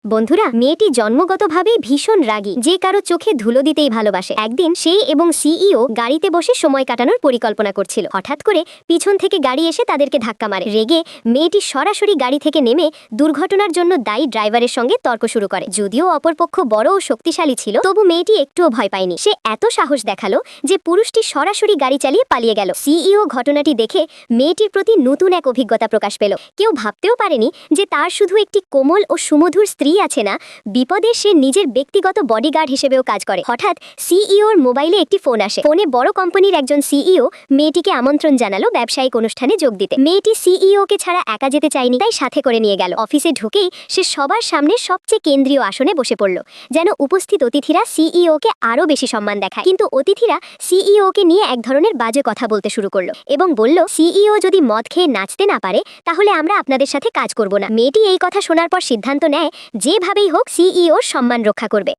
বন্ধুরা, মেয়েটি জন্মগতভাবেই ভীষণ রাগী, যে কারো চোখে ধুলো দিতেই ভালোবাসে। একদিন সে এবং সিইও গাড়িতে বসে সময় কাটানোর পরিকল্পনা করছিল। হঠাৎ করে পিছন থেকে গাড়ি এসে তাদেরকে ধাক্কা মারে। রেগে মেয়েটি সরাসরি গাড়ি থেকে নেমে দুর্ঘটনার জন্য দায়ী ড্রাইভারের সঙ্গে তর্ক শুরু করে। যদিও অপরপক্ষ বড় ও শক্তিশালী ছিল, তবু মেয়েটি একটুও ভয় পায়নি। সে এত সাহস দেখালো যে পুরুষটি সরাসরি গাড়ি চালিয়ে পালিয়ে গেল। সিইও ঘটনাটি দেখে মেয়েটির প্রতি নতুন এক অভিজ্ঞতা প্রকাশ পেল। কেউ ভাবতেও পারেনি যে তার শুধু একটি কোমল ও সুমধুর স্ত্রী আছে না, বিপদে সে নিজের ব্যক্তিগত বডিগার্ড হিসেবেও কাজ করে। হঠাৎ সিইওর মোবাইলে একটি ফোন আসে। ফোনে বড় কোম্পানির একজন সিইও মেয়েটিকে আমন্ত্রণ জানালো ব্যবসায়িক অনুষ্ঠানে যোগ দিতে। মেয়েটি সিইওকে ছাড়া একা যেতে চায়নি, তাই সাথে করে নিয়ে গেল। অফিসে ঢুকেই সে সবার সামনে সবচেয়ে কেন্দ্রীয় আসনে বসে পড়ল, যেন উপস্থিত অতিথিরা সিইওকে আরও বেশি সম্মান দেখায়। কিন্তু অতিথিরা সিইওকে নিয়ে এক ধরনের বাজে কথা বলতে শুরু করলো এবং বলল, সিইও যদি মদ খেয়ে নাচতে না পারে তাহলে আমরা আপনাদের সাথে কাজ করব না। মেয়েটি এই কথা শোনার পর সিদ্ধান্ত নেয় যেভাবেই হোক সিইওর সম্মান রক্ষা করবে।